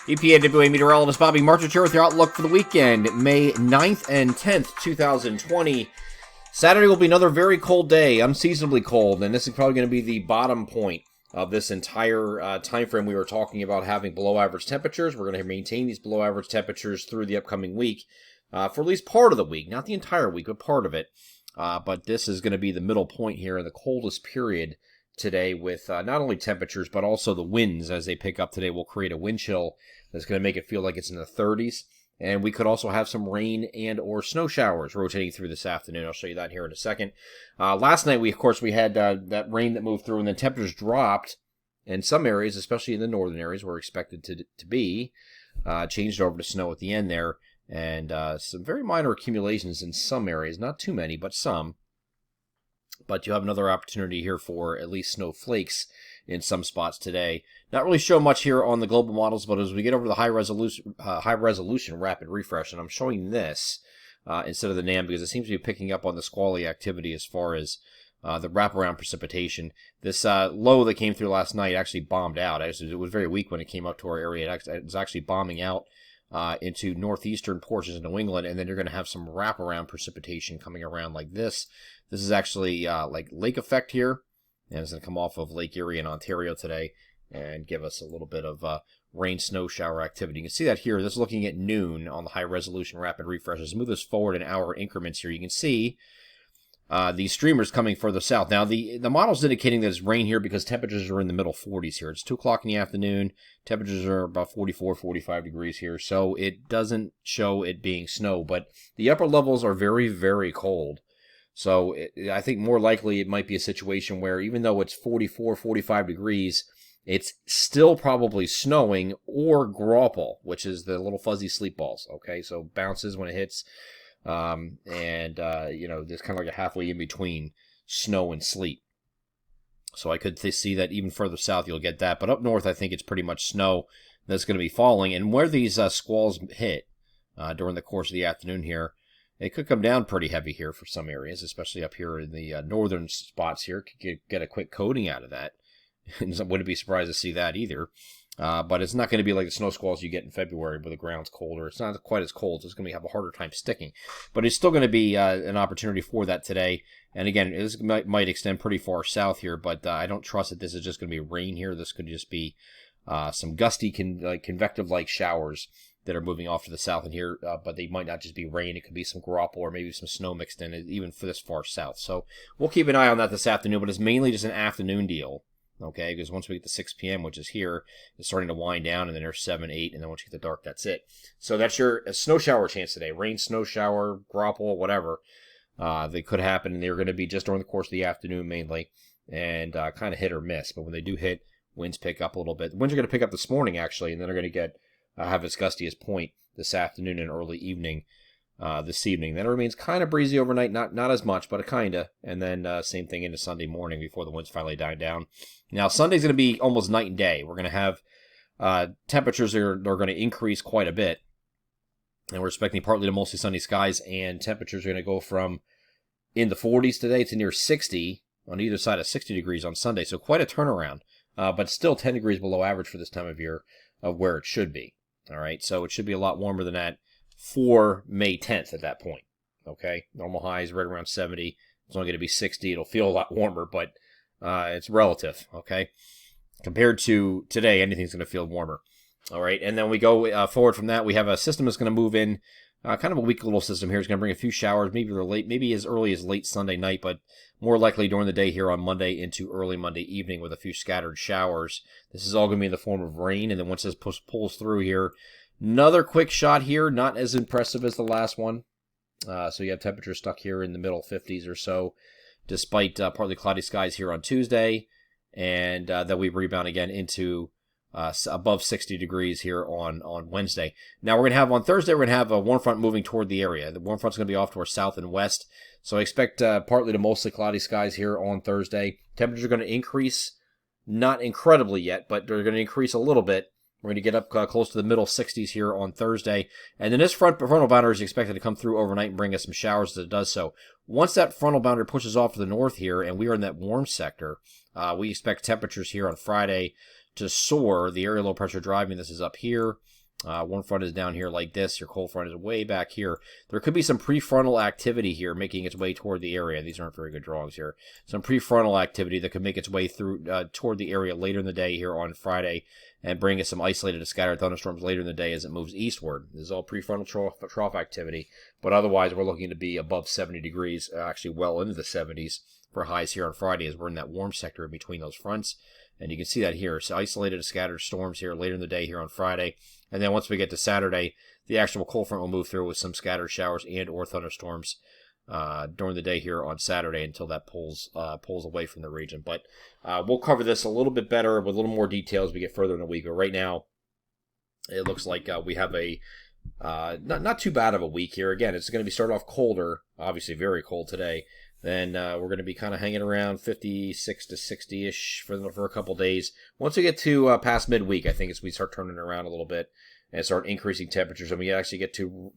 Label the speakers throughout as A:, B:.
A: EPAWA meteorologist Bobby Marchich here with your outlook for the weekend, May 9th and 10th, 2020. Saturday will be another very cold day, unseasonably cold, and this is probably going to be the bottom point of this entire time frame we were talking about having below average temperatures. We're going to maintain these below average temperatures through the upcoming week for at least part of the week, not the entire week, but part of it. But this is going to be the middle point here in the coldest period today, with not only temperatures but also the winds as they pick up today will create a wind chill that's going to make it feel like it's in the 30s. And we could also have some rain and or snow showers rotating through this afternoon. I'll show you that here in a second. Last night, we had that rain that moved through, and then temperatures dropped in some areas, especially in the northern areas where expected to be. Changed over to snow at the end there, and some very minor accumulations in some areas. Not too many, but some. But you have another opportunity here for at least snowflakes in some spots today. Not really show much here on the global models, but as we get over to the high resolution rapid refresh, and I'm showing this instead of the NAM because it seems to be picking up on the squally activity as far as the wraparound precipitation. This low that came through last night actually bombed out. It was very weak when it came up to our area. It was actually bombing out into northeastern portions of New England, and then you're going to have some wraparound precipitation coming around like this. This is actually like lake effect here, and it's going to come off of Lake Erie in Ontario today and give us a little bit of rain snow shower activity. You can see that here. This is looking at noon on the high resolution rapid refresh. Let's move this forward in hour increments here. You can see these streamers coming further south. Now, the model's indicating that it's rain here because temperatures are in the middle 40s here. It's 2 o'clock in the afternoon. Temperatures are about 44, 45 degrees here. So it doesn't show it being snow, but the upper levels are very, very cold. So I think more likely it might be a situation where even though it's 44, 45 degrees, it's still probably snowing or graupel, which is the little fuzzy sleep balls. Okay, so bounces when it hits. There's kind of like a halfway in between snow and sleet. So I could see that even further south you'll get that. But up north, I think it's pretty much snow that's going to be falling. And where these squalls hit during the course of the afternoon here, it could come down pretty heavy here for some areas, especially up here in the northern spots here. Could get a quick coating out of that. Wouldn't be surprised to see that either. But it's not going to be like the snow squalls you get in February where the ground's colder. It's not quite as cold, so it's going to have a harder time sticking. But it's still going to be an opportunity for that today. And again, this might extend pretty far south here, but I don't trust that this is just going to be rain here. This could just be some gusty convective-like showers that are moving off to the south and here, but they might not just be rain. It could be some graupel or maybe some snow mixed in, even for this far south. So we'll keep an eye on that this afternoon, but it's mainly just an afternoon deal. Okay, because once we get to 6 p.m., which is here, it's starting to wind down, and then there's 7, 8, and then once you get the dark, that's it. So that's your snow shower chance today. Rain, snow shower, graupel, whatever. They could happen, and they're going to be just during the course of the afternoon mainly, and kind of hit or miss. But when they do hit, winds pick up a little bit. The winds are going to pick up this morning, actually, and then they're going to have its gustiest point this afternoon and early evening. This evening. Then it remains kind of breezy overnight, not as much, but kind of. And then same thing into Sunday morning before the winds finally die down. Now, Sunday's going to be almost night and day. We're going to have temperatures that are going to increase quite a bit. And we're expecting partly to mostly sunny skies, and temperatures are going to go from in the 40s today to near 60 on either side of 60 degrees on Sunday. So quite a turnaround, but still 10 degrees below average for this time of year of where it should be. All right, so it should be a lot warmer than that for May 10th at that point. Okay, normal high is right around 70. It's only going to be 60. It'll feel a lot warmer, but it's relative. Okay, compared to today, anything's going to feel warmer. All right, and then we go forward from that. We have a system that's going to move in, kind of a weak little system here. It's going to bring a few showers, maybe as early as late Sunday night, but more likely during the day here on Monday into early Monday evening with a few scattered showers. This is all going to be in the form of rain, and then once this pulls through here, another quick shot here, not as impressive as the last one. So you have temperatures stuck here in the middle 50s or so, despite partly cloudy skies here on Tuesday. And then we rebound again into above 60 degrees here on Wednesday. Now we're going to have on Thursday, we're going to have a warm front moving toward the area. The warm front's going to be off to our south and west. So I expect partly to mostly cloudy skies here on Thursday. Temperatures are going to increase, not incredibly yet, but they're going to increase a little bit. We're going to get up close to the middle 60s here on Thursday. And then this frontal boundary is expected to come through overnight and bring us some showers as it does so. Once that frontal boundary pushes off to the north here and we are in that warm sector, We expect temperatures here on Friday to soar. The area low pressure driving this is up here. Warm front is down here like this. Your cold front is way back here. There could be some prefrontal activity here making its way toward the area. These aren't very good drawings here. Some prefrontal activity that could make its way through toward the area later in the day here on Friday and bring us some isolated to scattered thunderstorms later in the day as it moves eastward. This is all prefrontal trough activity, but otherwise we're looking to be above 70 degrees, actually well into the 70s for highs here on Friday as we're in that warm sector in between those fronts. And you can see that here. So isolated to scattered storms here later in the day here on Friday. And then once we get to Saturday, the actual cold front will move through with some scattered showers and or thunderstorms during the day here on Saturday until that pulls away from the region. But we'll cover this a little bit better with a little more detail as we get further in the week. But right now, it looks like we have a not too bad of a week here. Again, it's going to be started off colder, obviously very cold today. Then we're going to be kind of hanging around 56 to 60-ish for a couple days. Once we get to past midweek, I think as we start turning around a little bit and start increasing temperatures, and we actually get to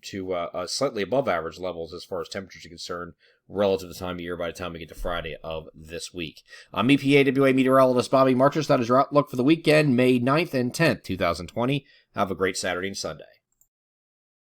A: slightly above average levels as far as temperatures are concerned relative to the time of year by the time we get to Friday of this week. I'm EPAWA meteorologist Bobby Marchers. That is your outlook for the weekend, May 9th and 10th, 2020. Have a great Saturday and Sunday.